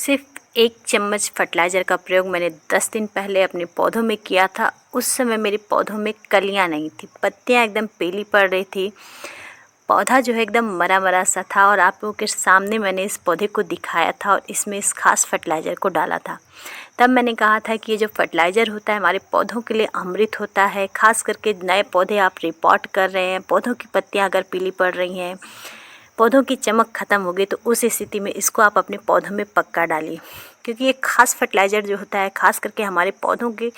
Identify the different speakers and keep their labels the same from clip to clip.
Speaker 1: सिर्फ 1 चम्मच फर्टिलाइज़र का प्रयोग मैंने 10 दिन पहले अपने पौधों में किया था। उस समय मेरे पौधों में कलियां नहीं थी, पत्तियां एकदम पीली पड़ रही थी, पौधा जो है एकदम मरा-मरा सा था। और आप लोगों के सामने मैंने इस पौधे को दिखाया था और इसमें इस खास फर्टिलाइज़र को डाला था। तब मैंने कहा था कि ये जो फर्टिलाइज़र होता है हमारे पौधों के लिए अमृत होता है। ख़ास करके नए पौधे आप रिपोर्ट कर रहे हैं, पौधों की पत्तियाँ अगर पीली पड़ रही हैं, पौधों की चमक ख़त्म हो गई, तो उस स्थिति में इसको आप अपने पौधों में पक्का डालिए, क्योंकि ये खास फर्टिलाइज़र जो होता है ख़ास करके हमारे पौधों के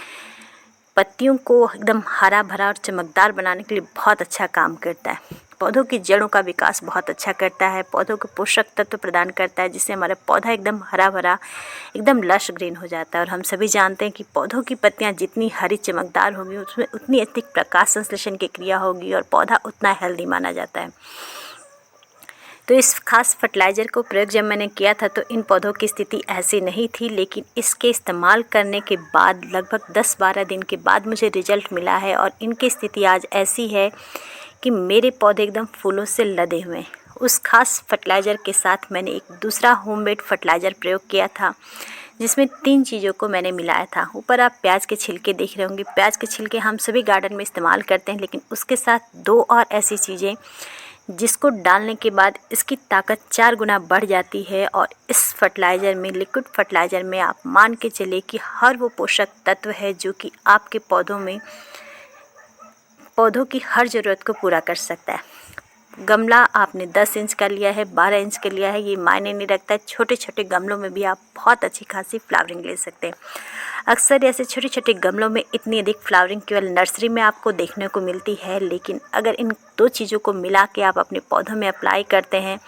Speaker 1: पत्तियों को एकदम हरा भरा और चमकदार बनाने के लिए बहुत अच्छा काम करता है। पौधों की जड़ों का विकास बहुत अच्छा करता है, पौधों को पोषक तत्व प्रदान करता है, जिससे हमारा पौधा एकदम हरा भरा, एकदम लश ग्रीन हो जाता है। और हम सभी जानते हैं कि पौधों की पत्तियां जितनी हरी चमकदार होगी उसमें उतनी अधिक प्रकाश संश्लेषण की क्रिया होगी और पौधा उतना हेल्दी माना जाता है। तो इस खास फर्टिलाइज़र को प्रयोग जब मैंने किया था तो इन पौधों की स्थिति ऐसी नहीं थी, लेकिन इसके इस्तेमाल करने के बाद लगभग 10-12 दिन के बाद मुझे रिजल्ट मिला है और इनकी स्थिति आज ऐसी है कि मेरे पौधे एकदम फूलों से लदे हुए हैं। उस खास फर्टिलाइज़र के साथ मैंने एक दूसरा होममेड फर्टिलाइज़र प्रयोग किया था, जिसमें 3 चीज़ों को मैंने मिलाया था। ऊपर आप प्याज के छिलके देख रहे होंगे, प्याज के छिलके हम सभी गार्डन में इस्तेमाल करते हैं, लेकिन उसके साथ 2 और ऐसी चीज़ें जिसको डालने के बाद इसकी ताकत 4 गुना बढ़ जाती है। और इस फर्टिलाइज़र में, लिक्विड फर्टिलाइज़र में आप मान के चलिए कि हर वो पोषक तत्व है जो कि आपके पौधों की हर ज़रूरत को पूरा कर सकता है। गमला आपने 10 इंच का लिया है, 12 इंच का लिया है, ये मायने नहीं रखता है। छोटे छोटे गमलों में भी आप बहुत अच्छी खासी फ्लावरिंग ले सकते हैं। अक्सर ऐसे छोटे छोटे गमलों में इतनी अधिक फ्लावरिंग केवल नर्सरी में आपको देखने को मिलती है, लेकिन अगर इन 2 चीज़ों को मिला के आप अपने पौधों में अप्लाई करते हैं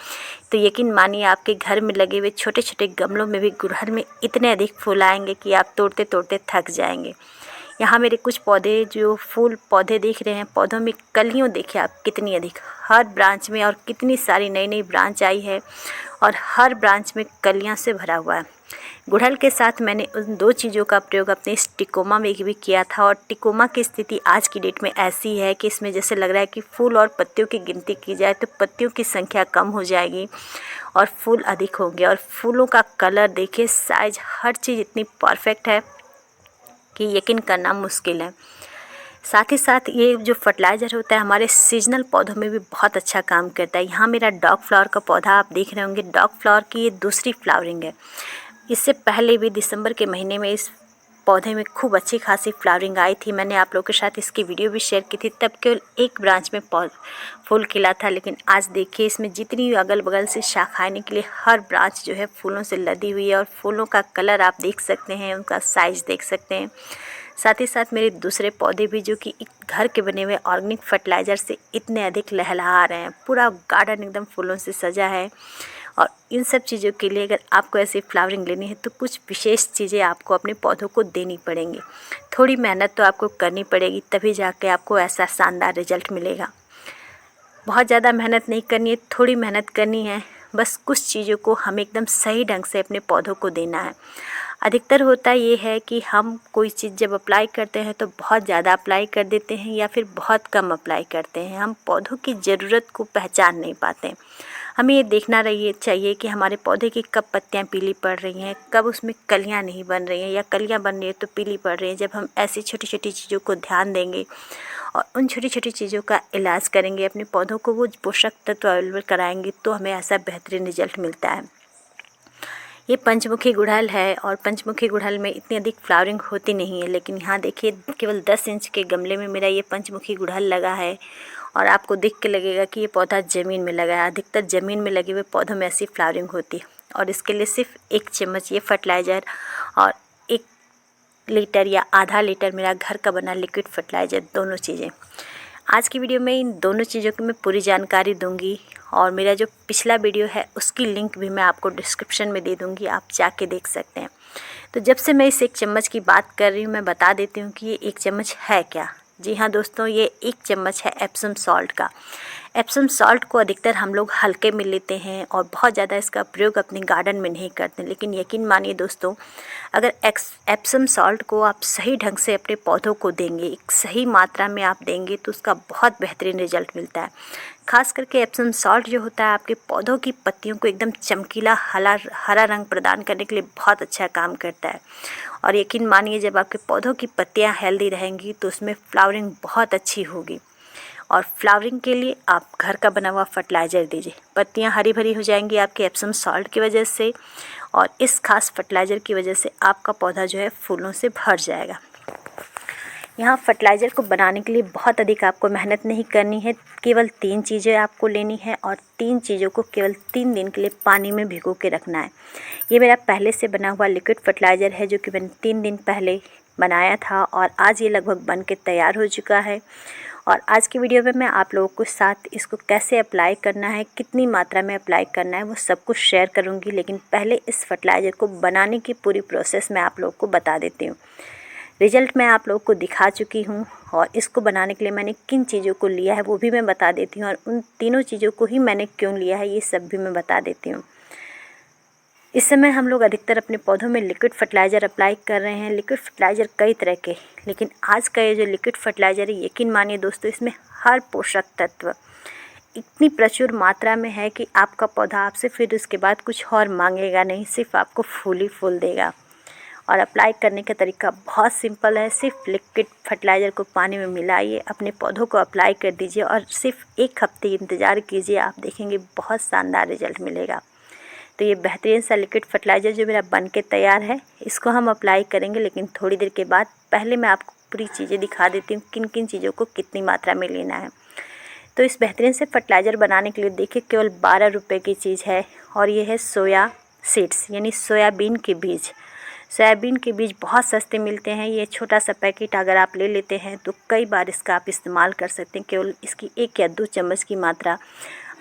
Speaker 1: तो यकीन मानिए आपके घर में लगे हुए छोटे छोटे गमलों में भी गुड़हल में इतने अधिक फूल आएंगे कि आप तोड़ते तोड़ते थक जाएंगे। यहाँ मेरे कुछ पौधे जो फूल पौधे देख रहे हैं, पौधों में कलियों देखिए आप कितनी अधिक, हर ब्रांच में, और कितनी सारी नई नई ब्रांच आई है और हर ब्रांच में कलियाँ से भरा हुआ है। गुड़हल के साथ मैंने उन 2 चीज़ों का प्रयोग अपने इस टिकोमा में भी किया था और टिकोमा की स्थिति आज की डेट में ऐसी है कि इसमें जैसे लग रहा है कि फूल और पत्तियों की गिनती की जाए तो पत्तियों की संख्या कम हो जाएगी और फूल अधिक होंगे। और फूलों का कलर देखिए, साइज, हर चीज़ इतनी परफेक्ट है कि यकीन करना मुश्किल है। साथ ही साथ ये जो फर्टिलाइज़र होता है हमारे सीजनल पौधों में भी बहुत अच्छा काम करता है। यहाँ मेरा डॉग फ्लावर का पौधा आप देख रहे होंगे, डॉग फ्लावर की ये दूसरी फ्लावरिंग है। इससे पहले भी दिसंबर के महीने में इस पौधे में खूब अच्छी खासी फ्लावरिंग आई थी। मैंने आप लोगों के साथ इसकी वीडियो भी शेयर की थी। तब केवल एक ब्रांच में फूल खिला था, लेकिन आज देखिए इसमें जितनी अगल बगल से शाखाएं निकली, हर ब्रांच जो है फूलों से लदी हुई है और फूलों का कलर आप देख सकते हैं, उनका साइज़ देख सकते हैं। साथ ही साथ मेरे दूसरे पौधे भी जो कि घर के बने हुए ऑर्गेनिक फर्टिलाइज़र से इतने अधिक लहलहा रहे हैं, पूरा गार्डन एकदम फूलों से सजा है। और इन सब चीज़ों के लिए अगर आपको ऐसी फ्लावरिंग लेनी है तो कुछ विशेष चीज़ें आपको अपने पौधों को देनी पड़ेंगी। थोड़ी मेहनत तो आपको करनी पड़ेगी, तभी जाके आपको ऐसा शानदार रिजल्ट मिलेगा। बहुत ज़्यादा मेहनत नहीं करनी है, थोड़ी मेहनत करनी है। बस कुछ चीज़ों को हमें एकदम सही ढंग से अपने पौधों को देना है। अधिकतर होता ये है कि हम कोई चीज़ जब अप्लाई करते हैं तो बहुत ज़्यादा अप्लाई कर देते हैं या फिर बहुत कम अप्लाई करते हैं। हम पौधों की ज़रूरत को पहचान नहीं पाते। हमें ये देखना चाहिए कि हमारे पौधे की कब पत्तियाँ पीली पड़ रही हैं, कब उसमें कलियाँ नहीं बन रही हैं, या कलियाँ बन रही हैं तो पीली पड़ रही हैं। जब हम ऐसी छोटी छोटी चीज़ों को ध्यान देंगे और उन छोटी छोटी चीज़ों का इलाज करेंगे, अपने पौधों को वो पोषक तत्व अवेलेबल कराएंगे, तो हमें ऐसा बेहतरीन रिजल्ट मिलता है। ये पंचमुखी गुड़हल है और पंचमुखी गुड़हल में इतनी अधिक फ्लावरिंग होती नहीं है, लेकिन यहाँ देखिए केवल 10 इंच के गमले में मेरा ये पंचमुखी गुड़हल लगा है और आपको देख के लगेगा कि ये पौधा ज़मीन में लगा है। अधिकतर ज़मीन में लगे हुए पौधों में ऐसी फ्लावरिंग होती है। और इसके लिए सिर्फ 1 चम्मच ये फर्टिलाइज़र और 1 लीटर या आधा लीटर मेरा घर का बना लिक्विड फर्टिलाइज़र, दोनों चीज़ें। आज की वीडियो में इन दोनों चीज़ों की मैं पूरी जानकारी दूंगी और मेरा जो पिछला वीडियो है उसकी लिंक भी मैं आपको डिस्क्रिप्शन में दे दूंगी, आप जाके देख सकते हैं। तो जब से मैं इस 1 चम्मच की बात कर रही हूँ, मैं बता देती हूँ कि ये 1 चम्मच है क्या। जी हाँ दोस्तों, ये 1 चम्मच है एप्सम सॉल्ट का। एप्सम सॉल्ट को अधिकतर हम लोग हल्के में लेते हैं और बहुत ज़्यादा इसका प्रयोग अपने गार्डन में नहीं करते, लेकिन यकीन मानिए दोस्तों, अगर एप्सम सॉल्ट को आप सही ढंग से अपने पौधों को देंगे, एक सही मात्रा में आप देंगे तो उसका बहुत बेहतरीन रिजल्ट मिलता है। खास करके एप्सम सॉल्ट जो होता है आपके पौधों की पत्तियों को एकदम चमकीला हरा रंग प्रदान करने के लिए बहुत अच्छा काम करता है। और यकीन मानिए, जब आपके पौधों की पत्तियां हेल्दी रहेंगी तो उसमें फ्लावरिंग बहुत अच्छी होगी। और फ्लावरिंग के लिए आप घर का बना हुआ फर्टिलाइज़र दीजिए। पत्तियां हरी भरी हो जाएंगी आपके एप्सम सॉल्ट की वजह से, और इस खास फर्टिलाइज़र की वजह से आपका पौधा जो है फूलों से भर जाएगा। यहाँ फर्टिलाइज़र को बनाने के लिए बहुत अधिक आपको मेहनत नहीं करनी है। केवल 3 चीज़ें आपको लेनी है और 3 चीज़ों को केवल 3 दिन के लिए पानी में भिगो के रखना है। ये मेरा पहले से बना हुआ लिक्विड फर्टिलाइज़र है, जो कि मैंने 3 दिन पहले बनाया था और आज ये लगभग बन के तैयार हो चुका है। और आज की वीडियो में मैं आप लोगों के साथ इसको कैसे अप्लाई करना है, कितनी मात्रा में अप्लाई करना है, वो सब कुछ शेयर करूँगी। लेकिन पहले इस फर्टिलाइज़र को बनाने की पूरी प्रोसेस मैं आप लोगों को बता देती हूँ। रिज़ल्ट मैं आप लोगों को दिखा चुकी हूँ और इसको बनाने के लिए मैंने किन चीज़ों को लिया है वो भी मैं बता देती हूँ, और उन तीनों चीज़ों को ही मैंने क्यों लिया है ये सब भी मैं बता देती हूँ। इस समय हम लोग अधिकतर अपने पौधों में लिक्विड फर्टिलाइज़र अप्लाई कर रहे हैं। लिक्विड फर्टिलाइज़र कई तरह के, लेकिन आज का ये जो लिक्विड फर्टिलाइज़र है, यकीन मानिए दोस्तों, इसमें हर पोषक तत्व इतनी प्रचुर मात्रा में है कि आपका पौधा आपसे फिर उसके बाद कुछ और मांगेगा नहीं, सिर्फ आपको फूल ही फूल देगा। और अप्लाई करने का तरीका बहुत सिंपल है। सिर्फ लिक्विड फर्टिलाइज़र को पानी में मिलाइए, अपने पौधों को अप्लाई कर दीजिए और सिर्फ 1 हफ्ते इंतज़ार कीजिए, आप देखेंगे बहुत शानदार रिजल्ट मिलेगा। तो ये बेहतरीन सा लिक्विड फर्टिलाइज़र जो मेरा बन के तैयार है, इसको हम अप्लाई करेंगे, लेकिन थोड़ी देर के बाद। पहले मैं आपको पूरी चीज़ें दिखा देती हूँ, किन किन चीज़ों को कितनी मात्रा में लेना है। तो इस बेहतरीन से फर्टिलाइज़र बनाने के लिए देखिए केवल 12 रुपये की चीज़ है, और ये है सोया सीड्स, यानी सोयाबीन के बीज। सोयाबीन के बीज बहुत सस्ते मिलते हैं। ये छोटा सा पैकेट अगर आप ले लेते हैं तो कई बार इसका आप इस्तेमाल कर सकते हैं। केवल इसकी 1 या 2 चम्मच की मात्रा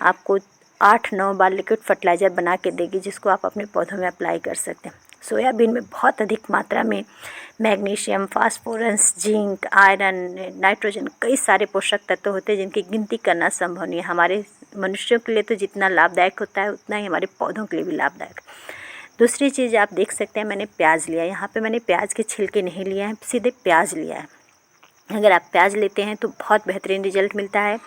Speaker 1: आपको 8-9 बार लिक्विड फर्टिलाइज़र बना के देगी, जिसको आप अपने पौधों में अप्लाई कर सकते हैं। सोयाबीन में बहुत अधिक मात्रा में magnesium, phosphorus, zinc, iron, nitrogen, कई सारे पोषक तत्व होते हैं जिनकी गिनती करना संभव नहीं है। हमारे मनुष्यों के लिए तो जितना लाभदायक होता है उतना ही हमारे पौधों के लिए भी लाभदायक। दूसरी चीज़ आप देख सकते हैं, मैंने प्याज लिया है। यहाँ पे मैंने प्याज के छिलके नहीं लिए हैं, सीधे प्याज लिया है। अगर आप प्याज लेते हैं तो बहुत बेहतरीन रिजल्ट मिलता है।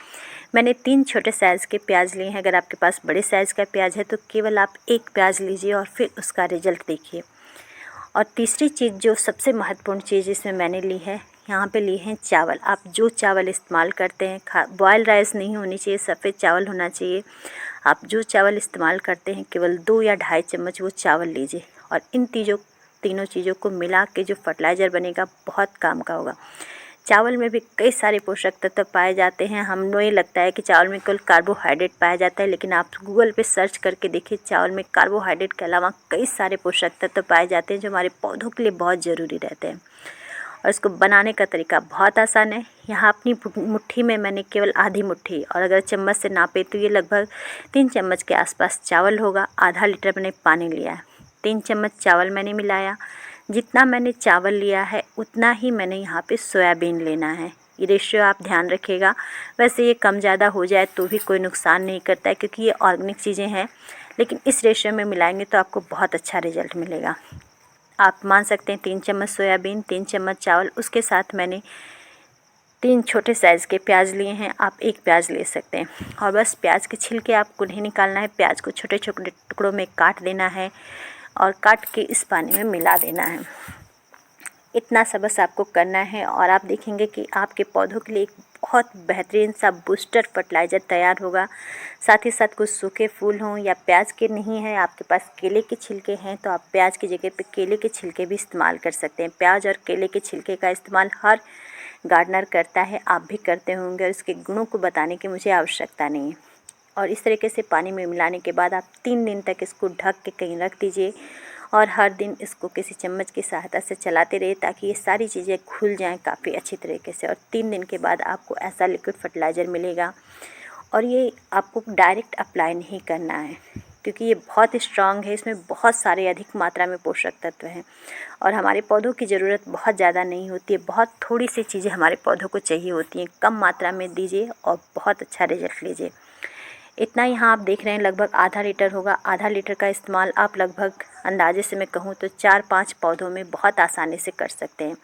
Speaker 1: मैंने 3 छोटे साइज़ के प्याज लिए हैं। अगर आपके पास बड़े साइज़ का प्याज है तो केवल आप 1 प्याज लीजिए और फिर उसका रिजल्ट देखिए। और तीसरी चीज़, जो सबसे महत्वपूर्ण चीज़ इसमें मैंने ली है, यहाँ पे लिए हैं चावल। आप जो चावल इस्तेमाल करते हैं, बॉयल राइस नहीं होनी चाहिए, सफ़ेद चावल होना चाहिए। आप जो चावल इस्तेमाल करते हैं केवल 2 या 2.5 चम्मच वो चावल लीजिए, और इन तीनों चीज़ों को मिला के जो फर्टिलाइज़र बनेगा बहुत काम का होगा। चावल में भी कई सारे पोषक तत्व पाए जाते हैं। हमें ये लगता है कि चावल में केवल कार्बोहाइड्रेट पाया जाता है, लेकिन आप गूगल पे सर्च करके देखिए, चावल में कार्बोहाइड्रेट के अलावा कई सारे पोषक तत्व पाए जाते हैं जो हमारे पौधों के लिए बहुत ज़रूरी रहते हैं। और इसको बनाने का तरीका बहुत आसान है। यहाँ अपनी मुट्ठी में मैंने केवल आधी मुट्ठी, और अगर चम्मच से नापे तो ये लगभग 3 चम्मच के आसपास चावल होगा। आधा लीटर मैंने पानी लिया है, 3 चम्मच चावल मैंने मिलाया। जितना मैंने चावल लिया है उतना ही मैंने यहाँ पे सोयाबीन लेना है। ये रेशियो आप ध्यान रखिएगा। वैसे ये कम ज़्यादा हो जाए तो भी कोई नुकसान नहीं करता है, क्योंकि ये ऑर्गेनिक चीज़ें हैं, लेकिन इस रेशियो में मिलाएंगे तो आपको बहुत अच्छा रिजल्ट मिलेगा। आप मान सकते हैं 3 चम्मच सोयाबीन, 3 चम्मच चावल, उसके साथ मैंने 3 छोटे साइज़ के प्याज लिए हैं। आप 1 प्याज ले सकते हैं, और बस प्याज के छिलके आपको नहीं निकालना है। प्याज को छोटे छोटे टुकड़ों में काट देना है और काट के इस पानी में मिला देना है। इतना सा बस आपको करना है, और आप देखेंगे कि आपके पौधों के लिए एक बहुत बेहतरीन सा बूस्टर फर्टिलाइज़र तैयार होगा। साथ ही साथ कुछ सूखे फूल हों या प्याज के नहीं है, आपके पास केले के छिलके हैं तो आप प्याज की जगह पे केले के छिलके भी इस्तेमाल कर सकते हैं। प्याज और केले के छिलके का इस्तेमाल हर गार्डनर करता है, आप भी करते होंगे, और इसके गुणों को बताने की मुझे आवश्यकता नहीं है। और इस तरीके से पानी में मिलाने के बाद आप 3 दिन तक इसको ढक के कहीं रख दीजिए, और हर दिन इसको किसी चम्मच की सहायता से चलाते रहिए ताकि ये सारी चीज़ें घुल जाएं काफ़ी अच्छी तरीके से। और 3 दिन के बाद आपको ऐसा लिक्विड फर्टिलाइज़र मिलेगा, और ये आपको डायरेक्ट अप्लाई नहीं करना है। क्योंकि ये बहुत स्ट्रांग है, इसमें बहुत सारे अधिक मात्रा में पोषक तत्व हैं और हमारे पौधों की ज़रूरत बहुत ज़्यादा नहीं होती है, बहुत थोड़ी सी चीज़ें हमारे पौधों को चाहिए होती हैं। कम मात्रा में दीजिए और बहुत अच्छा रिजल्ट लीजिए। इतना यहाँ आप देख रहे हैं लगभग आधा लीटर होगा। आधा लीटर का इस्तेमाल आप लगभग अंदाजे से मैं कहूँ तो 4-5 पौधों में बहुत आसानी से कर सकते हैं।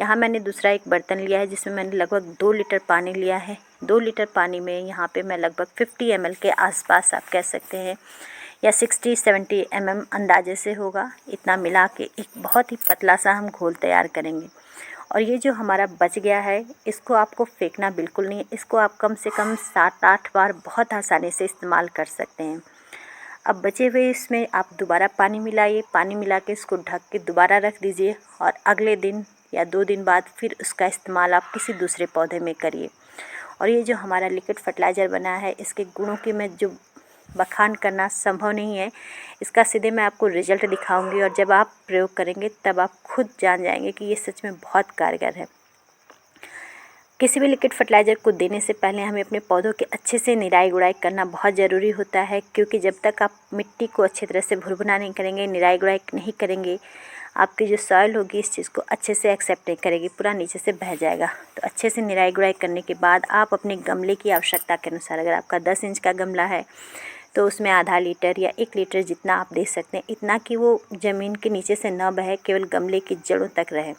Speaker 1: यहाँ मैंने दूसरा एक बर्तन लिया है जिसमें मैंने लगभग 2 लीटर पानी लिया है। 2 लीटर पानी में यहाँ पे मैं लगभग 50 ml के आसपास आप कह सकते हैं या 60-70 mm अंदाजे से होगा, इतना मिला के एक बहुत ही पतला सा हम घोल तैयार करेंगे। और ये जो हमारा बच गया है इसको आपको फेंकना बिल्कुल नहीं है, इसको आप कम से कम 7-8 बार बहुत आसानी से इस्तेमाल कर सकते हैं। अब बचे हुए इसमें आप दोबारा पानी मिलाइए, पानी मिला के इसको ढक के दोबारा रख दीजिए और अगले दिन या 2 दिन बाद फिर उसका इस्तेमाल आप किसी दूसरे पौधे में करिए। और ये जो हमारा लिक्विड फर्टिलाइज़र बना है इसके गुणों की मैं जो बखान करना संभव नहीं है, इसका सीधे मैं आपको रिजल्ट दिखाऊंगी और जब आप प्रयोग करेंगे तब आप खुद जान जाएंगे कि ये सच में बहुत कारगर है। किसी भी लिक्विड फर्टिलाइज़र को देने से पहले हमें अपने पौधों के अच्छे से निराई गुड़ाई करना बहुत ज़रूरी होता है, क्योंकि जब तक आप मिट्टी को अच्छी तरह से भुरभुरा नहीं करेंगे, निराई गुड़ाई नहीं करेंगे, आपकी जो सॉइल होगी इस चीज़ को अच्छे से एक्सेप्ट नहीं करेगी, पूरा नीचे से बह जाएगा। तो अच्छे से निराई गुड़ाई करने के बाद आप अपने गमले की आवश्यकता के अनुसार, अगर आपका 10 इंच का गमला है तो उसमें आधा लीटर या 1 लीटर जितना आप दे सकते हैं, इतना कि वो ज़मीन के नीचे से न बहे, केवल गमले की जड़ों तक रहे,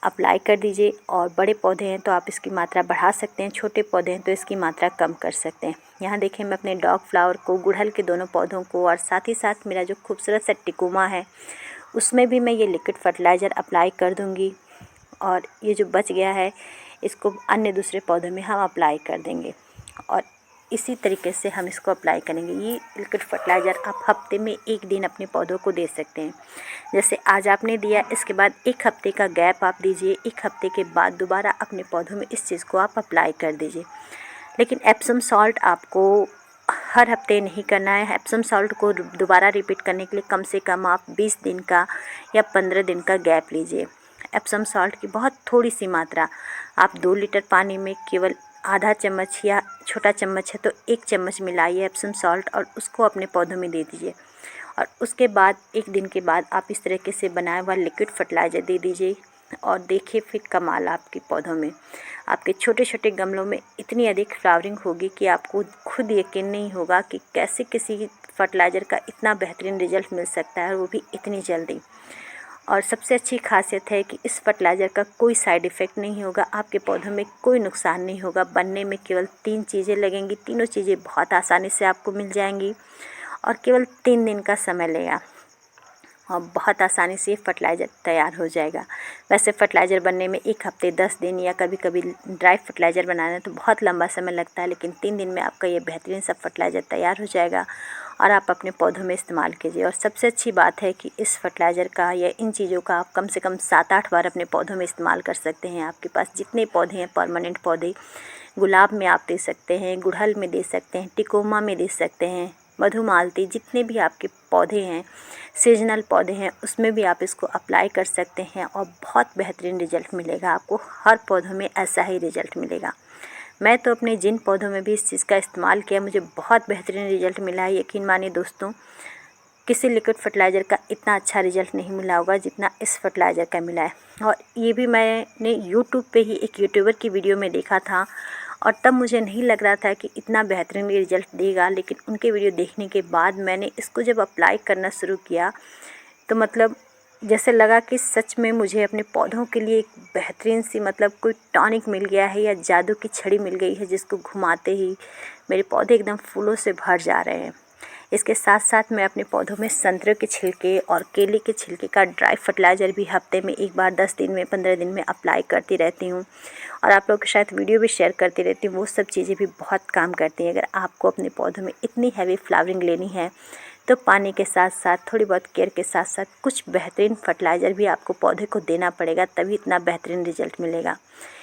Speaker 1: अप्लाई कर दीजिए। और बड़े पौधे हैं तो आप इसकी मात्रा बढ़ा सकते हैं, छोटे पौधे हैं तो इसकी मात्रा कम कर सकते हैं। यहाँ देखिए मैं अपने डॉग फ्लावर को, गुड़हल के दोनों पौधों को और साथ ही साथ मेरा जो खूबसूरत सा टिकोमा है उसमें भी मैं ये लिक्विड फर्टिलाइज़र अप्लाई कर दूँगी। और ये जो बच गया है इसको अन्य दूसरे पौधों में हम अप्लाई कर देंगे और इसी तरीके से हम इसको अप्लाई करेंगे। ये लिक्विड फर्टिलाइज़र आप हफ्ते में 1 दिन अपने पौधों को दे सकते हैं। जैसे आज आपने दिया, इसके बाद 1 हफ्ते का गैप आप दीजिए, 1 हफ्ते के बाद दोबारा अपने पौधों में इस चीज़ को आप अप्लाई कर दीजिए। लेकिन एप्सम सॉल्ट आपको हर हफ्ते नहीं करना है। एप्सम सॉल्ट को दोबारा रिपीट करने के लिए कम से कम आप 20 दिन का या 15 दिन का गैप लीजिए। एप्सम सॉल्ट की बहुत थोड़ी सी मात्रा आप 2 लीटर पानी में केवल आधा चम्मच या छोटा चम्मच है तो 1 चम्मच मिलाइए एप्सम सॉल्ट और उसको अपने पौधों में दे दीजिए। और उसके बाद 1 दिन के बाद आप इस तरीके से बनाया हुआ लिक्विड फर्टिलाइज़र दे दीजिए और देखिए फिर कमाल आपके पौधों में, आपके छोटे छोटे गमलों में इतनी अधिक फ्लावरिंग होगी कि आपको खुद यकीन नहीं होगा कि कैसे किसी फर्टिलाइज़र का इतना बेहतरीन रिजल्ट मिल सकता है, वो भी इतनी जल्दी। और सबसे अच्छी खासियत है कि इस फर्टिलाइज़र का कोई साइड इफ़ेक्ट नहीं होगा, आपके पौधों में कोई नुकसान नहीं होगा। बनने में केवल 3 चीज़ें लगेंगी, तीनों चीज़ें बहुत आसानी से आपको मिल जाएंगी और केवल 3 दिन का समय लेगा और बहुत आसानी से फर्टिलाइज़र तैयार हो जाएगा। वैसे फर्टिलाइज़र बनने में 1 हफ्ते 10 दिन या कभी कभी ड्राई फर्टिलाइज़र बनाना है तो बहुत लंबा समय लगता है, लेकिन 3 दिन में आपका ये बेहतरीन सा फर्टिलाइज़र तैयार हो जाएगा और आप अपने पौधों में इस्तेमाल कीजिए। और सबसे अच्छी बात है कि इस फर्टिलाइज़र का या इन चीज़ों का आप कम से कम 7-8 बार अपने पौधों में इस्तेमाल कर सकते हैं। आपके पास जितने पौधे हैं, परमानेंट पौधे, गुलाब में आप दे सकते हैं, गुड़हल में दे सकते हैं, टिकोमा में दे सकते हैं, मधुमालती, जितने भी आपके पौधे हैं, सीजनल पौधे हैं, उसमें भी आप इसको अप्लाई कर सकते हैं और बहुत बेहतरीन रिजल्ट मिलेगा आपको। हर पौधों में ऐसा ही रिजल्ट मिलेगा। मैं तो अपने जिन पौधों में भी इस चीज़ का इस्तेमाल किया मुझे बहुत बेहतरीन रिजल्ट मिला है। यकीन मानिए दोस्तों, किसी लिक्विड फर्टिलाइज़र का इतना अच्छा रिजल्ट नहीं मिला होगा जितना इस फर्टिलाइज़र का मिला है। और ये भी मैंने यूट्यूब पे ही एक यूट्यूबर की वीडियो में देखा था और तब मुझे नहीं लग रहा था कि इतना बेहतरीन रिजल्ट देगा, लेकिन उनके वीडियो देखने के बाद मैंने इसको जब अप्लाई करना शुरू किया तो मतलब जैसे लगा कि सच में मुझे अपने पौधों के लिए एक बेहतरीन सी मतलब कोई टॉनिक मिल गया है या जादू की छड़ी मिल गई है, जिसको घुमाते ही मेरे पौधे एकदम फूलों से भर जा रहे हैं। इसके साथ साथ मैं अपने पौधों में संतरे के छिलके और केले के छिलके का ड्राई फर्टिलाइज़र भी हफ्ते में 1 बार 10 दिन में 15 दिन में अप्लाई करती रहती हूँ और आप लोगों के साथ वीडियो भी शेयर करती रहती हूँ। वो सब चीज़ें भी बहुत काम करती हैं। अगर आपको अपने पौधों में इतनी हैवी फ्लावरिंग लेनी है तो पानी के साथ साथ थोड़ी बहुत केयर के साथ साथ कुछ बेहतरीन फर्टिलाइज़र भी आपको पौधे को देना पड़ेगा, तभी इतना बेहतरीन रिजल्ट मिलेगा।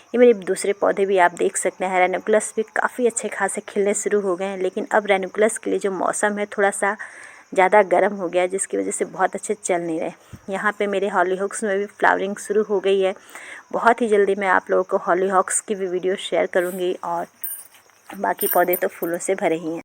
Speaker 1: ये मेरे दूसरे पौधे भी आप देख सकते हैं, रेनुकुलस भी काफ़ी अच्छे खासे खिलने शुरू हो गए हैं, लेकिन अब रेनुकुलस के लिए जो मौसम है थोड़ा सा ज़्यादा गर्म हो गया, जिसकी वजह से बहुत अच्छे चल नहीं रहे। यहाँ पे मेरे हॉलीहॉक्स में भी फ्लावरिंग शुरू हो गई है। बहुत ही जल्दी मैं आप लोगों को हॉलीहॉक्स की भी वीडियो शेयर करूँगी और बाकी पौधे तो फूलों से भरे ही हैं।